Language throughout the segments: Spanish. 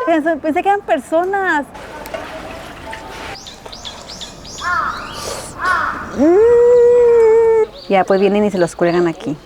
Pensé que eran personas. Ya, pues vienen y se los cuelgan aquí.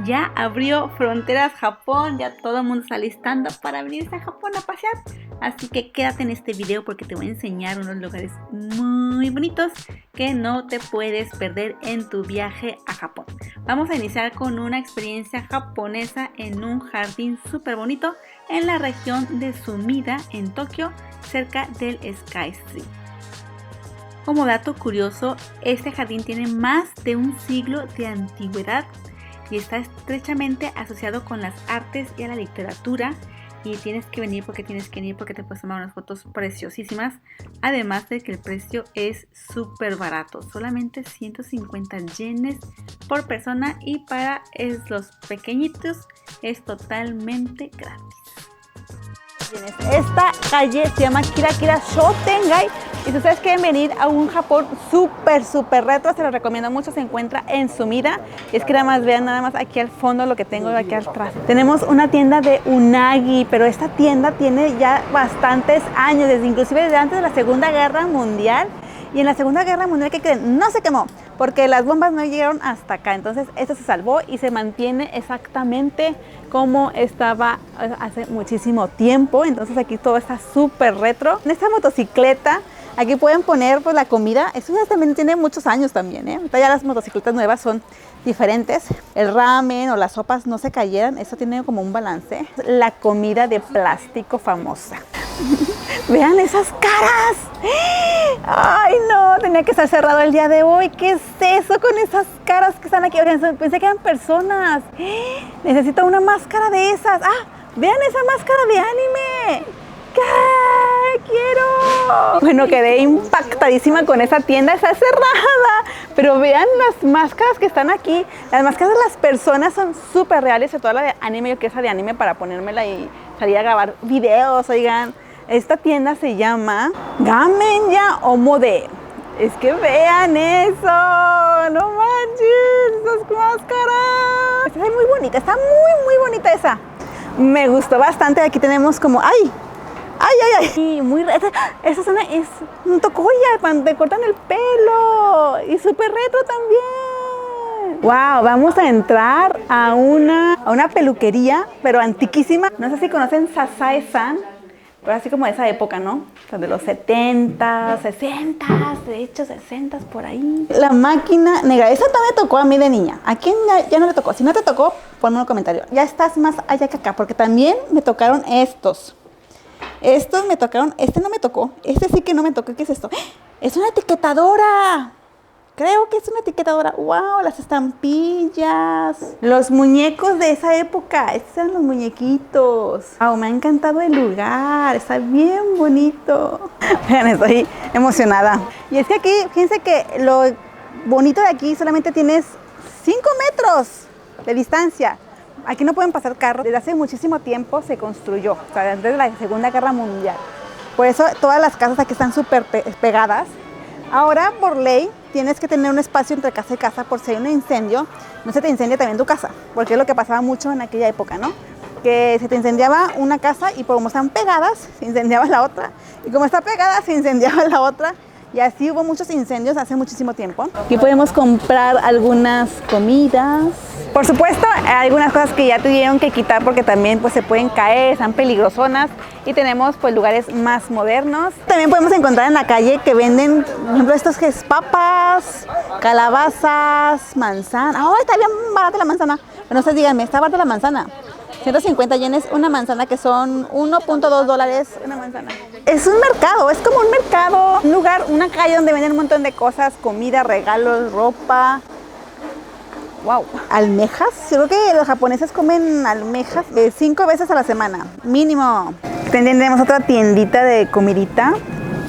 Ya abrió fronteras Japón, ya todo el mundo está listando para venirse a Japón a pasear. Así que quédate en este video porque te voy a enseñar unos lugares muy bonitos que no te puedes perder en tu viaje a Japón. Vamos a iniciar con una experiencia japonesa en un jardín súper bonito en la región de Sumida, en Tokio, cerca del Sky Tree. Como dato curioso, este jardín tiene más de un siglo de antigüedad y está estrechamente asociado con las artes y a la literatura. Y tienes que venir porque te puedes tomar unas fotos preciosísimas. Además de que el precio es súper barato, solamente 150 yenes por persona, y para los pequeñitos es totalmente gratis. Esta calle se llama Kirakira Shotengai y si ustedes quieren venir a un Japón súper retro, se los recomiendo mucho. Se encuentra en Sumida. Y es que vean nada más aquí al fondo lo que tengo aquí atrás. Tenemos una tienda de unagi, pero esta tienda tiene ya bastantes años, inclusive desde antes de la Segunda Guerra Mundial. Y en la Segunda Guerra Mundial, ¿qué creen? No se quemó, porque las bombas no llegaron hasta acá. Entonces esto se salvó y se mantiene exactamente como estaba hace muchísimo tiempo. Entonces aquí todo está súper retro. En esta motocicleta, aquí pueden poner pues la comida. Eso ya también tiene muchos años también, ¿eh? Ahorita ya las motocicletas nuevas son diferentes. El ramen o las sopas no se cayeran. Esto tiene como un balance. La comida de plástico famosa. Vean esas caras. Ay, no, tenía que estar cerrado el día de hoy. ¿Qué es eso con esas caras que están aquí? Oigan, pensé que eran personas. Necesito una máscara de esas. Ah, vean esa máscara de anime. ¿Qué? ¡Quiero! Bueno, quedé impactadísima con esa tienda. Está cerrada. Pero vean las máscaras que están aquí. Las máscaras de las personas son súper reales. Sobre todo la de anime. Yo quiero esa de anime para ponérmela y salir a grabar videos. Oigan, esta tienda se llama Gamenya Omode. Es que vean eso. No manches, esas máscaras. Está muy bonita. Está muy bonita esa. Me gustó bastante. Aquí tenemos como... ¡Ay! Y muy esa zona es un tocoya cuando te cortan el pelo y súper retro también. Wow, vamos a entrar a una peluquería, pero antiquísima. No sé si conocen Sasae-san, pero así como de esa época, ¿no? O sea, de los 70, 60, de hecho 60 por ahí. La máquina negra, esa también me tocó a mí de niña. ¿A quién ya no le tocó? Si no te tocó, ponme un comentario. Ya estás más allá que acá, porque también me tocaron estos. Estos me tocaron, este no me tocó, este sí que no me tocó. ¿Qué es esto? Es una etiquetadora. Creo que es una etiquetadora. ¡Wow! Las estampillas. Los muñecos de esa época. Estos eran los muñequitos. ¡Wow! Me ha encantado el lugar. Está bien bonito. Vean, estoy emocionada. Y es que aquí, fíjense que lo bonito de aquí solamente tienes 5 metros de distancia. Aquí no pueden pasar carros. Desde hace muchísimo tiempo se construyó, o sea, desde la Segunda Guerra Mundial. Por eso todas las casas aquí están súper pegadas. Ahora, por ley, tienes que tener un espacio entre casa y casa por si hay un incendio. No se te incendia también tu casa, porque es lo que pasaba mucho en aquella época, ¿no? Que se te incendiaba una casa y como están pegadas, se incendiaba la otra. Y como está pegada, se incendiaba la otra. Y así hubo muchos incendios hace muchísimo tiempo. Aquí podemos comprar algunas comidas. Por supuesto, hay algunas cosas que ya tuvieron que quitar porque también pues, se pueden caer, están peligrosonas. Y tenemos pues lugares más modernos. También podemos encontrar en la calle que venden, por ejemplo, estos que es papas, calabazas, manzana. ¡Oh, está bien barata la manzana! Bueno, ustedes díganme, ¿está barata la manzana? 150 yenes una manzana, que son $1.2 una manzana. Es un mercado, es como un mercado, un lugar, una calle donde venden un montón de cosas, comida, regalos, ropa. Wow, almejas. Yo creo que los japoneses comen almejas 5 veces a la semana, mínimo. Tendremos otra tiendita de comidita.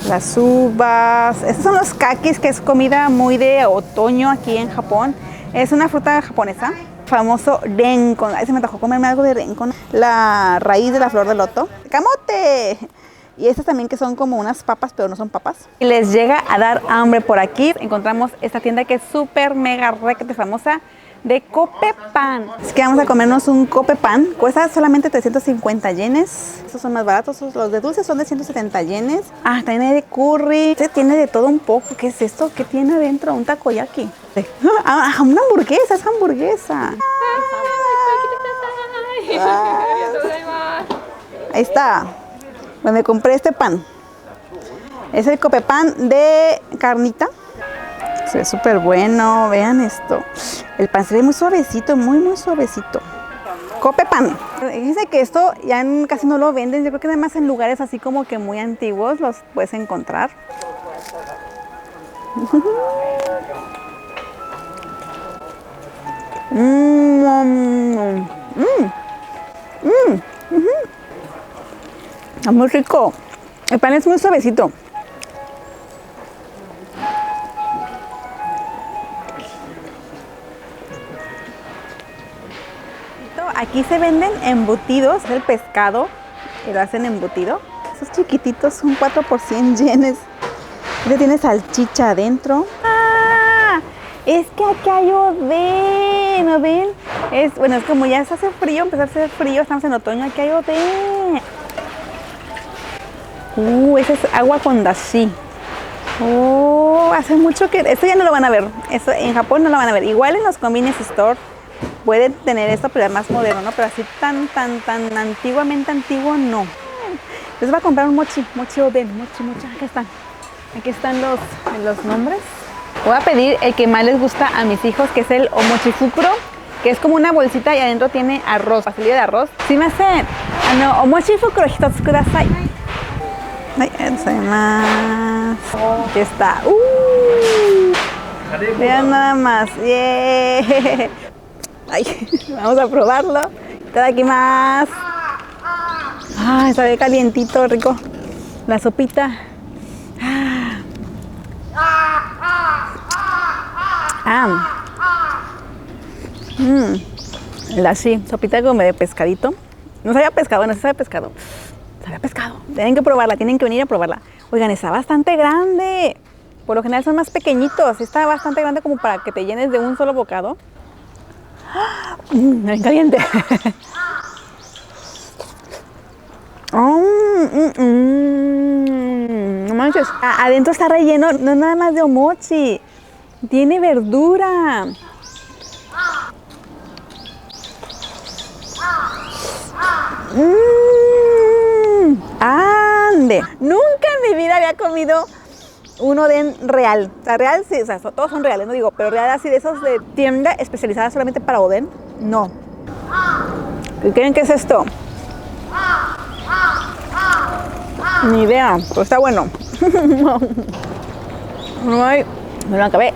Las uvas. Estos son los kakis, que es comida muy de otoño aquí en Japón. Es una fruta japonesa. Famoso renkon. Ahí se me antojó comerme algo de renkon. La raíz de la flor de loto. ¡Camote! Y estas también que son como unas papas, pero no son papas. Y les llega a dar hambre por aquí. Encontramos esta tienda que es súper mega requete famosa de Copepan. Es que vamos a comernos un Copepan. Cuesta solamente 350 yenes. Estos son más baratos. Los de dulces son de 170 yenes. Ah, también hay de curry. Este tiene de todo un poco. ¿Qué es esto? ¿Qué tiene adentro? Un takoyaki. Ah, una hamburguesa. Es hamburguesa. Ahí está. Donde compré este pan. Es el Copepan de carnita. Se ve súper bueno. Vean esto. El pan se ve muy suavecito, muy suavecito. Copepan. Fíjense que esto ya casi no lo venden. Yo creo que además en lugares así como que muy antiguos los puedes encontrar. Es muy rico. El pan es muy suavecito. Aquí se venden embutidos, el pescado, que lo hacen embutido. Esos chiquititos son 4 por 100 yenes. Este tiene salchicha adentro. ¡Ah! Es que aquí hay oden, ¿no ven? Bueno, es como ya se hace frío, empezó a hacer frío, estamos en otoño, aquí hay oden. Ese es agua con dashi. Hace mucho que... Esto ya no lo van a ver. Eso en Japón no lo van a ver. Igual en los convenience store pueden tener esto, pero es más moderno, ¿no? Pero así tan antiguamente antiguo, no. Les voy a comprar un mochi oden, mochi. Aquí están los nombres. Voy a pedir el que más les gusta a mis hijos, que es el omochifukuro, que es como una bolsita y adentro tiene arroz, pastelillo de arroz. Sí me hacen. Omochifukuro hitotsu kudasai. Aquí está. Vean nada más. Yeah. Ay, vamos a probarlo. Itadakimasu. Ay, sabe calientito, rico. La sopita. Sí, sopita como de pescadito. No sabía pescado, no se sabe pescado. Sabía pescado. Tienen que probarla, tienen que venir a probarla. Oigan, está bastante grande. Por lo general son más pequeñitos. Está bastante grande como para que te llenes de un solo bocado. Bien caliente. No manches. Adentro está relleno, no nada más de omochi. Tiene verdura. ¡Ande! Nunca en mi vida había comido un oden real. O sea, real, sí, o sea, todos son reales, no digo, pero real así de esos de tienda especializada solamente para oden, no. ¿Qué creen que es esto? Ni idea, pero está bueno. Ay, me lo acabé.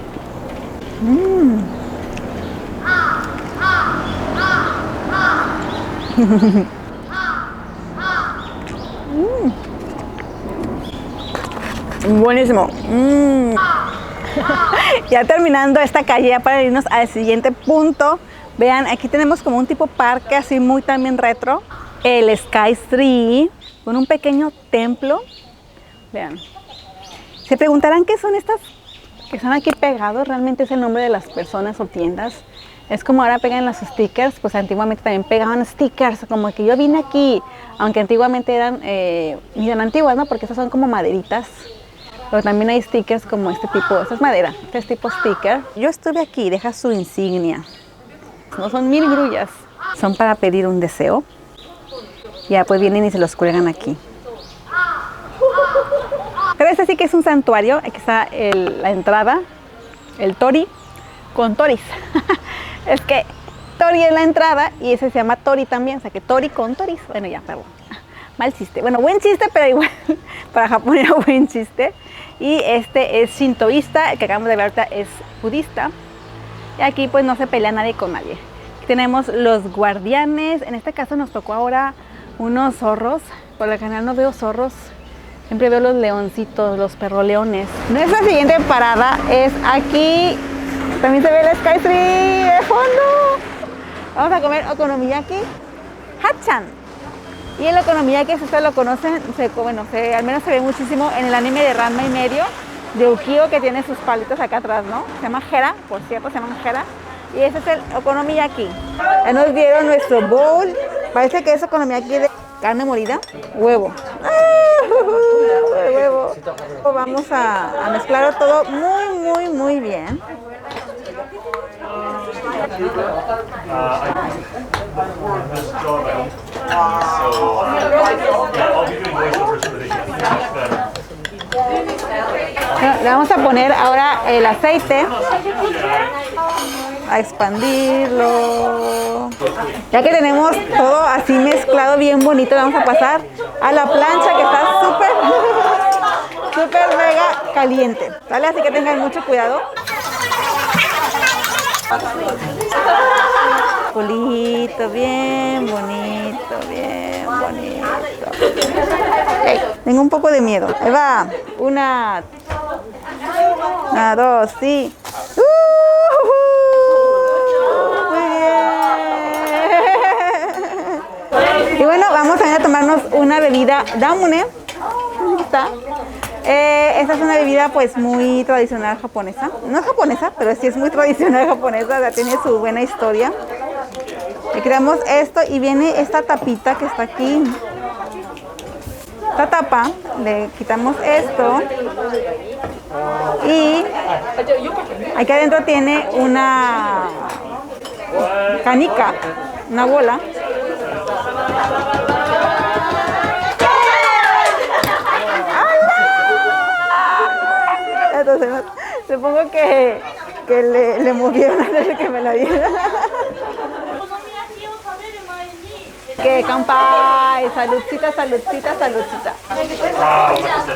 Buenísimo. Ya terminando esta calle, ya para irnos al siguiente punto. Vean, aquí tenemos como un tipo parque así muy también retro. El Sky Tree, con un pequeño templo. Vean. Se preguntarán qué son estas que están aquí pegados. Realmente es el nombre de las personas o tiendas. Es como ahora pegan los stickers, pues antiguamente también pegaban stickers, como que yo vine aquí, aunque antiguamente eran antiguas, ¿no? Porque estas son como maderitas, pero también hay stickers como este tipo, esta es madera, este es tipo sticker. Yo estuve aquí, deja su insignia, no son 1000 grullas, son para pedir un deseo, ya pues vienen y se los cuelgan aquí. Pero este sí que es un santuario, aquí está la entrada, el tori, con toris. Es que tori es la entrada y ese se llama tori también, o sea que tori con toris. Bueno, ya, perdón. Mal chiste. Bueno, buen chiste, pero igual para Japón era buen chiste. Y este es shintoísta, el que acabamos de ver ahorita es budista. Y aquí pues no se pelea nadie con nadie. Aquí tenemos los guardianes. En este caso nos tocó ahora unos zorros. Por lo general no veo zorros. Siempre veo los leoncitos, los perroleones. Nuestra siguiente parada es aquí. También se ve el Sky Tree de fondo. Vamos a comer okonomiyaki Hachan. Y el okonomiyaki, si ustedes lo conocen, al menos se ve muchísimo en el anime de Ranma y medio, de Ukio, que tiene sus palitos acá atrás, ¿no? Se llama Hera, por cierto, se llama Hera. Y ese es el okonomiyaki. Ya nos dieron nuestro bowl. Parece que es okonomiyaki de carne molida, huevo. Huevo. Vamos a mezclarlo todo muy bien. Le vamos a poner ahora el aceite, a expandirlo. Ya que tenemos todo así mezclado bien bonito, le vamos a pasar a la plancha que está súper mega caliente, ¿vale? Así que tengan mucho cuidado. Pulito, bien bonito, bien bonito. Okay, tengo un poco de miedo. Ahí va. Una, dos, sí. Muy bien. Y bueno, vamos a ir a tomarnos una bebida Damune. Aquí está. Esta es una bebida pues muy tradicional japonesa. No es japonesa, pero sí es muy tradicional japonesa. Ya tiene su buena historia. Le creamos esto y viene esta tapita que está aquí. Esta tapa, le quitamos esto y aquí adentro tiene una canica, una bola. Entonces, supongo que le movieron antes de que me la diera. Que kanpai, saludcita, saludcita, saludcita.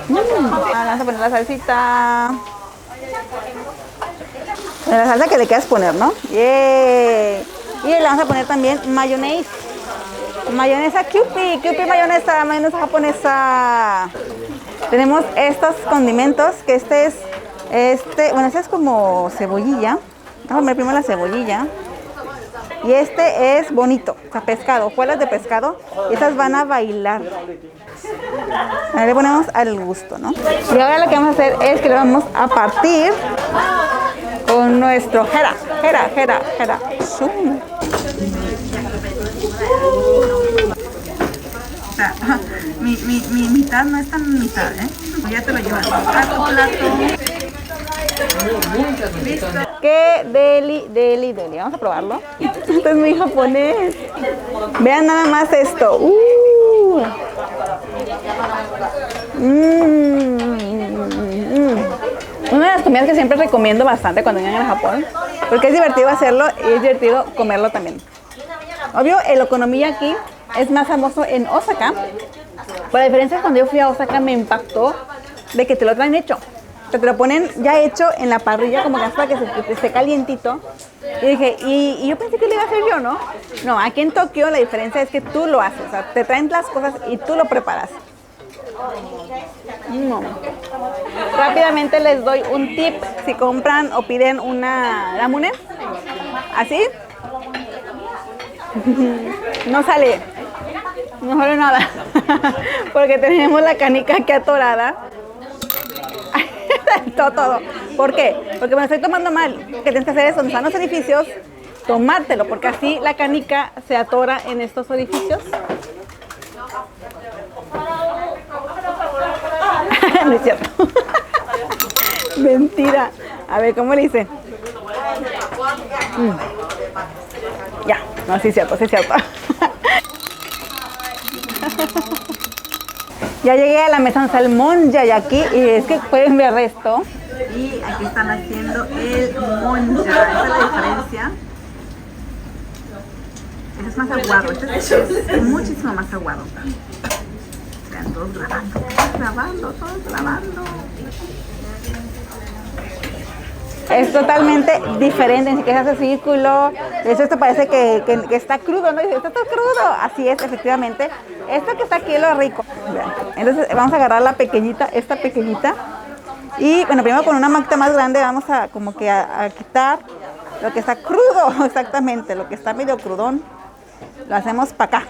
Vamos a poner la salsita. La salsa que le quieras poner, ¿no? Yeah. Y le vamos a poner también mayonesa. Mayonesa Kewpie, Kewpie mayonesa japonesa. Tenemos estos condimentos, que este es como cebollilla. Vamos a poner primero la cebollilla. Y este es bonito, o sea, pescado, hojuelas de pescado. Y estas van a bailar. Ahí le ponemos al gusto, ¿no? Y ahora lo que vamos a hacer es que le vamos a partir con nuestro Hera. Zoom. O sea, mi mitad no es tan mitad, ¿eh? Ya te lo llevas a tu plato. Listo. Qué deli. Vamos a probarlo. Esto es muy japonés. Vean nada más esto. Una de las comidas que siempre recomiendo bastante cuando vengan a Japón, porque es divertido hacerlo y es divertido comerlo también. Obvio, el okonomiyaki es más famoso en Osaka. Por la diferencia, cuando yo fui a Osaka me impactó de que te lo traen hecho. Te lo ponen ya hecho en la parrilla, como que hasta que esté calientito. Y dije, y yo pensé que lo iba a hacer yo, ¿no? No, aquí en Tokio la diferencia es que tú lo haces. O sea, te traen las cosas y tú lo preparas. No. Rápidamente les doy un tip. Si compran o piden una ramune, así, no sale nada. Porque tenemos la canica aquí atorada. Todo. ¿Por qué? Porque me lo estoy tomando mal. Lo que tienes que hacer es, donde están los orificios, tomártelo, porque así la canica se atora en estos orificios. No es cierto. Mentira. A ver, ¿cómo le hice? Ya, no, sí es cierto, Ya llegué a la mesa de salmón yayaki y es que pueden ver esto. Y aquí están haciendo el monja. Esta es la diferencia. Este es más aguado, este es muchísimo más aguado. Vean, todos grabando. Es totalmente diferente, ni siquiera hace círculo. Esto parece que está crudo, ¿no? Esto está crudo. Así es, efectivamente. Esto que está aquí es lo rico. Vean. Entonces vamos a agarrar esta pequeñita. Y bueno, primero con una maquita más grande vamos a como que a quitar lo que está crudo, exactamente, lo que está medio crudón. Lo hacemos para acá.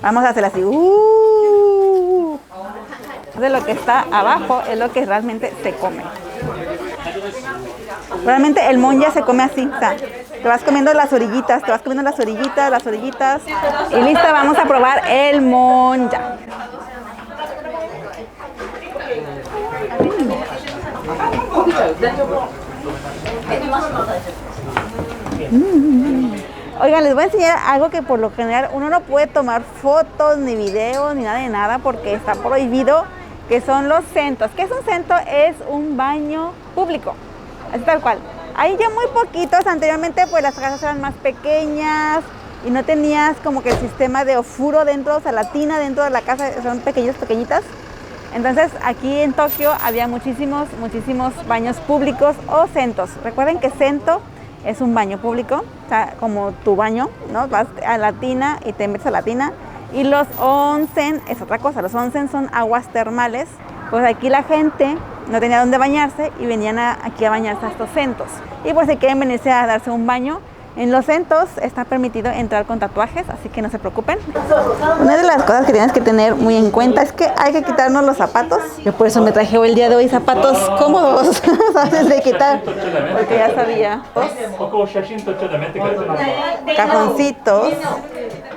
Vamos a hacer así. De lo que está abajo es lo que realmente se come. Realmente el mon ya se come así, o sea, te vas comiendo las orillitas, te vas comiendo las orillitas, las orillitas. Y listo, vamos a probar el mon ya. Oigan, les voy a enseñar algo que por lo general uno no puede tomar fotos, ni videos, ni nada de nada porque está prohibido, que son los centos. ¿Qué es un cento? Es un baño público, así tal cual. Hay ya muy poquitos, anteriormente pues las casas eran más pequeñas y no tenías como que el sistema de ofuro dentro, o sea, la tina dentro de la casa, son pequeñitas. Entonces aquí en Tokio había muchísimos baños públicos o centos. Recuerden que cento es un baño público, o sea, como tu baño, ¿no? Vas a la tina y te metes a la tina. Y los onsen es otra cosa, los onsen son aguas termales. Pues aquí la gente no tenía dónde bañarse y venían aquí a bañarse a estos centos. Y pues si quieren venirse a darse un baño, en los centos está permitido entrar con tatuajes, así que no se preocupen. Una de las cosas que tienes que tener muy en cuenta es que hay que quitarnos los zapatos. Yo por eso me traje hoy el día de hoy zapatos cómodos, fáciles de quitar, porque ya sabía. Cajoncitos,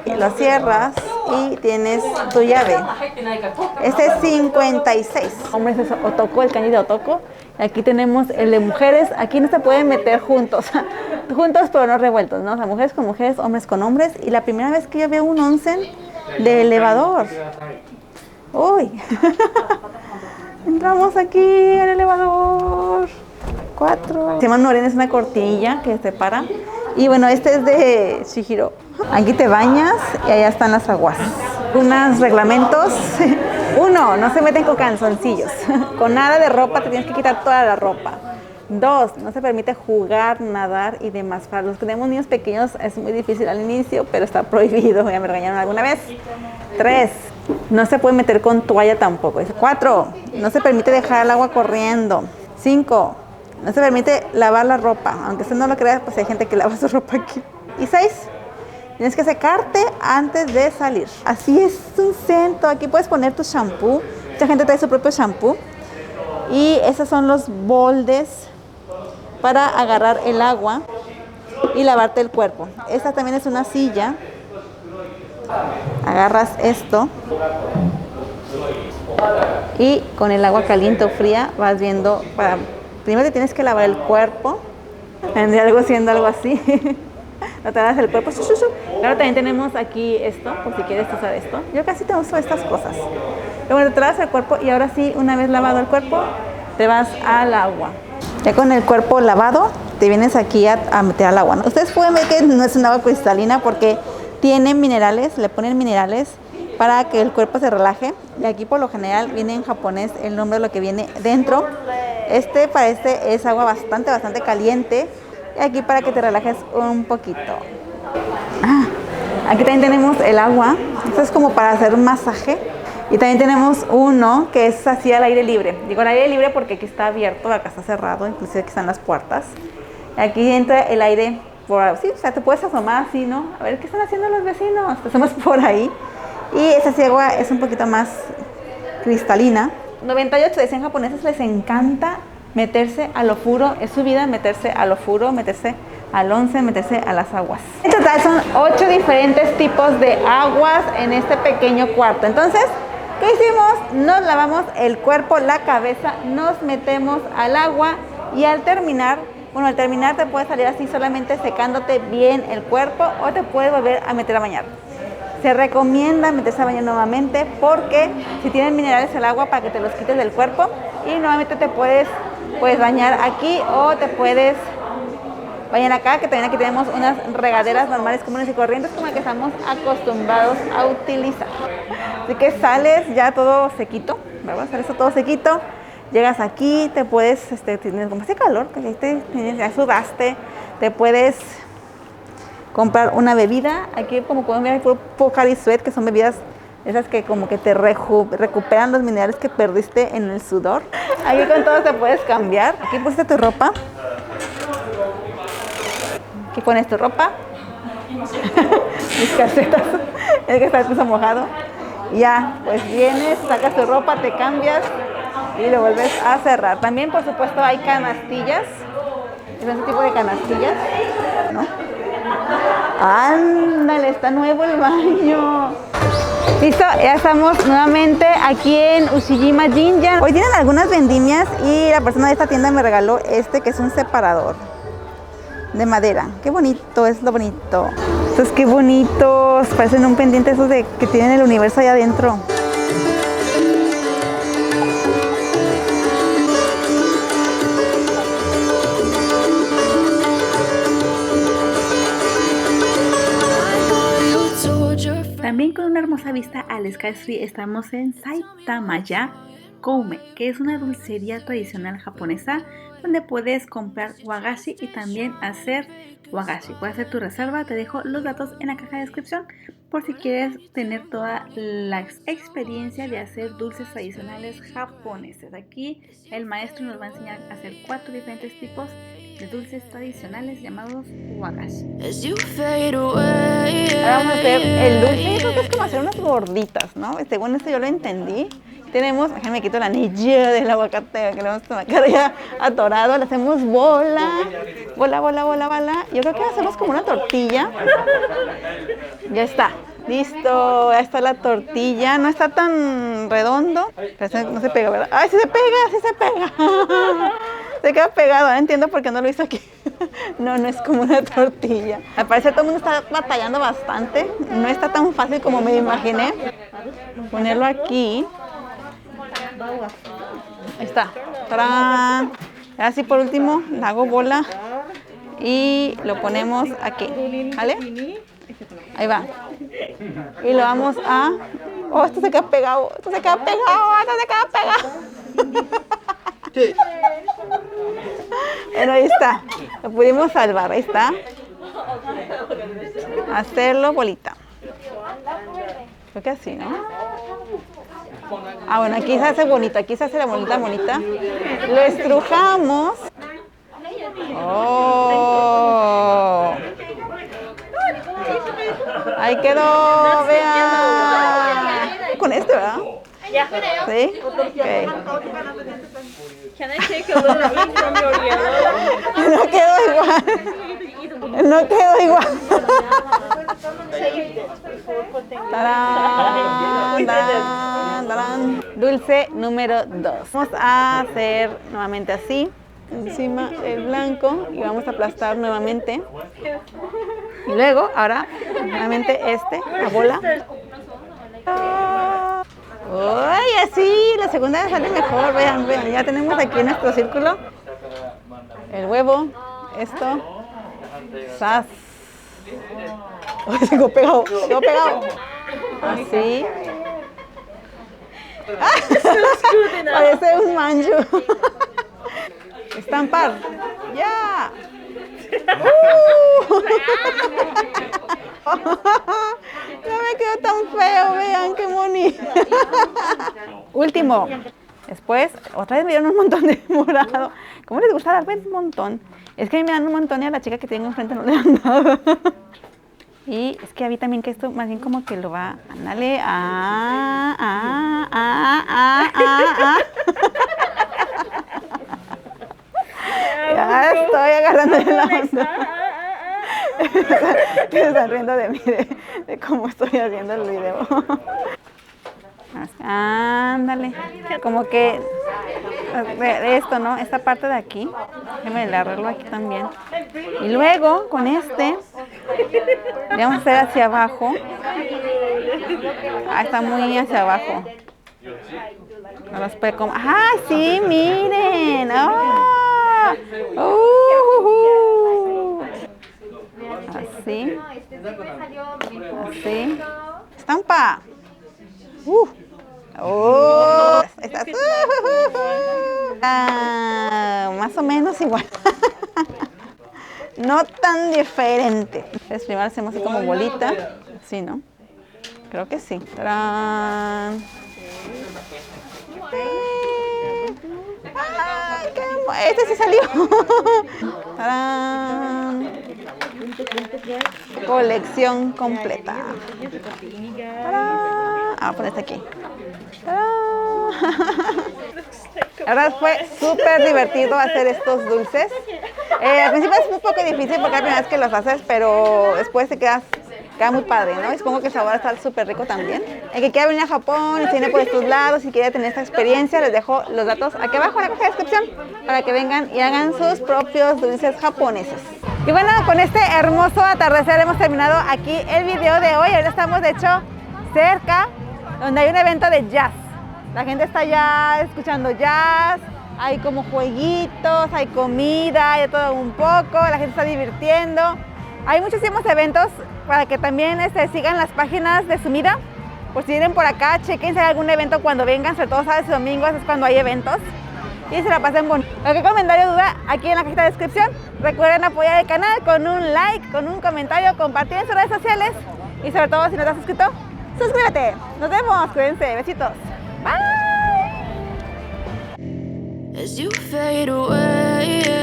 y los cierras y tienes tu llave. Este es 56. Hombres es Otoko, el kanji de Otoko. Aquí tenemos el de mujeres. Aquí no se pueden meter juntos, juntos pero no revueltos, ¿no? O sea, mujeres con mujeres, hombres con hombres. Y la primera vez que yo veo un onsen de elevador. Uy. Entramos aquí al elevador. 4. Se llama Noren, es una cortinilla que separa. Y bueno, este es de Shihiro. Aquí te bañas y allá están las aguas. Unos reglamentos. 1, no se meten con calzoncillos. Con nada de ropa te tienes que quitar toda la ropa. 2, no se permite jugar, nadar y demás. Para los que tenemos niños pequeños es muy difícil al inicio, pero está prohibido. Ya me regañaron alguna vez. 3, no se puede meter con toalla tampoco. 4, no se permite dejar el agua corriendo. 5, no se permite lavar la ropa. Aunque usted no lo crea, pues hay gente que lava su ropa aquí. Y 6, tienes que secarte antes de salir. Así es un cento. Aquí puedes poner tu shampoo. Mucha gente trae su propio shampoo. Y esos son los boldes para agarrar el agua y lavarte el cuerpo. Esta también es una silla. Agarras esto y con el agua caliente o fría vas viendo. Primero te tienes que lavar el cuerpo. Vendría algo siendo algo así. No te das el cuerpo. Claro, también tenemos aquí esto, por si quieres usar esto. Yo casi te uso estas cosas. Pero bueno, te lavas el cuerpo y ahora sí, una vez lavado el cuerpo, te vas al agua. Ya con el cuerpo lavado, te vienes aquí a meter al agua, ¿no? Ustedes pueden ver que no es un agua cristalina porque tiene minerales, le ponen minerales para que el cuerpo se relaje. Y aquí por lo general viene en japonés el nombre de lo que viene dentro. Para este es agua bastante caliente. Y aquí para que te relajes un poquito. Aquí también tenemos el agua. Esto es como para hacer un masaje. Y también tenemos uno que es así al aire libre. Digo al aire libre porque aquí está abierto, acá está cerrado, inclusive aquí están las puertas. Aquí entra el aire sí, o sea, te puedes asomar así, ¿no? A ver qué están haciendo los vecinos. Te asomas por ahí. Y esa agua es un poquito más cristalina. 98 decían japoneses, les encanta meterse al ofuro, es su vida meterse al ofuro, meterse al onsen, meterse a las aguas. En total son 8 diferentes tipos de aguas en este pequeño cuarto. Entonces, ¿qué hicimos? Nos lavamos el cuerpo, la cabeza, nos metemos al agua y al terminar te puedes salir así solamente secándote bien el cuerpo o te puedes volver a meter a bañar. Se recomienda meterse a bañar nuevamente porque si tienen minerales el agua para que te los quites del cuerpo y nuevamente te puedes bañar aquí o te puedes bañar acá, que también aquí tenemos unas regaderas normales, comunes y corrientes como las que estamos acostumbrados a utilizar. Así que sales ya todo sequito, ¿verdad? Sales todo sequito, llegas aquí, te puedes, tienes como hace calor, ya sudaste, te puedes comprar una bebida. Aquí como pueden ver hay Pocari Sweat, que son bebidas esas que como que te recuperan los minerales que perdiste en el sudor. Aquí con todo te puedes cambiar. Aquí pusiste tu ropa. Aquí pones tu ropa. Mis calcetas. Es que está el piso mojado. Ya, pues vienes, sacas tu ropa, te cambias y lo vuelves a cerrar. También, por supuesto, hay canastillas. Es ese tipo de canastillas, ¿no? Ándale, está nuevo el baño. Listo, ya estamos nuevamente aquí en Ushijima Jinja. Hoy tienen algunas vendimias y la persona de esta tienda me regaló este que es un separador de madera. Qué bonito, es lo bonito. Estos qué bonitos, parecen un pendiente esos de que tienen el universo allá adentro. También con una hermosa vista al Sky Tree estamos en Saitama-ya Koume, que es una dulcería tradicional japonesa donde puedes comprar wagashi y también hacer wagashi. Puedes hacer tu reserva, te dejo los datos en la caja de descripción por si quieres tener toda la experiencia de hacer dulces tradicionales japoneses. Aquí el maestro nos va a enseñar a hacer 4 diferentes tipos de dulces tradicionales llamados wagashi. Ahora vamos a hacer el dulce. Yo creo que es como hacer unas gorditas, ¿no? Según esto yo lo entendí. Tenemos, déjenme quito el anillo del aguacate que le vamos a quedar ya atorado. Le hacemos bola. Yo creo que hacemos como una tortilla. Ya está. Listo, ya está la tortilla. No está tan redondo. Pero no se pega, ¿verdad? ¡Ay, sí se pega! ¡Sí se pega! Se queda pegado, ¿eh? Entiendo por qué no lo hizo aquí. No, no es como una tortilla. Al parecer todo el mundo está batallando bastante. No está tan fácil como me imaginé. Ponerlo aquí. Ahí está. ¡Tarán! Así por último, le hago bola y lo ponemos aquí. ¿Vale? Ahí va. Y lo vamos a... ¡Oh, esto se queda pegado! ¡Esto se queda pegado! ¡Esto se queda pegado! Sí. Bueno, ahí está. Lo pudimos salvar. Ahí está. Hacerlo bolita. Creo que así, ¿no? Ah, bueno, aquí se hace bonito. Aquí se hace la bolita bonita. Lo estrujamos. ¡Oh! Ahí quedó. Vean. Con este, ¿verdad? ¿Sí? Okay. Can I take a little bit from your yellow? No quedó igual. No quedó igual. ¡Tarán! ¡Tarán! ¡Tarán! Dulce número 2. Vamos a hacer nuevamente así, encima el blanco, y vamos a aplastar nuevamente. Y luego, ahora, nuevamente la bola. ¡Ay, así! La segunda sale mejor. Vean, vean. Ya tenemos aquí nuestro círculo. El huevo. Esto. ¡Sas! ¡Ay, se quedó pegado! ¡Se quedó pegado! Así. Parece un manju. Estampar. ¡Ya! No me quedó tan feo, vean qué bonito. Último. Después, otra vez me dieron un montón de morado. ¿Cómo les gusta darme un montón? Es que a mí me dan un montón y a la chica que tengo enfrente no le dan nada. Y es que a mí también que esto más bien como que lo va... Ándale. Ya estoy agarrando de la onda. Se están riendo de mí, de cómo estoy haciendo el video. Ándale. Como que de esto, ¿no? Esta parte de aquí. Déjame le arreglo aquí también. Y luego, con este, le vamos a hacer hacia abajo. Ah, está muy hacia abajo. No los puede como... ¡Ah, sí! ¡Miren! ¡Oh! Así. Así. ¡Estampa! ¡Oh! Está... más o menos igual. No tan diferente. Entonces primero hacemos así como bolita. Así, ¿no? Creo que sí. ¡Tarán! ¡Ay, qué... Este sí salió! ¡Tarán! Colección completa. ¡Tarán! Ah, pones aquí. La verdad fue súper divertido hacer estos dulces. Al principio es un poco difícil porque es la primera vez que los haces, pero después queda muy padre, ¿no? Y supongo que el sabor va a estar súper rico también. El que quiera venir a Japón y se viene por estos lados y quiere tener esta experiencia, les dejo los datos aquí abajo en la caja de descripción para que vengan y hagan sus propios dulces japoneses. Y bueno, con este hermoso atardecer hemos terminado aquí el video de hoy. Ahora estamos de hecho cerca donde hay un evento de jazz. La gente está ya escuchando jazz, hay como jueguitos, hay comida, hay de todo un poco, la gente está divirtiendo. Hay muchísimos eventos para que también sigan las páginas de Sumida. Por si vienen por acá, chequen si hay algún evento cuando vengan, sobre todo sábados y domingos es cuando hay eventos. Y se la pasen bonito. Cualquier comentario o duda aquí en la cajita de descripción. Recuerden apoyar el canal con un like, con un comentario, compartir en sus redes sociales. Y sobre todo si no te has suscrito, suscríbete. Nos vemos, cuídense, besitos. Bye. As you fade away.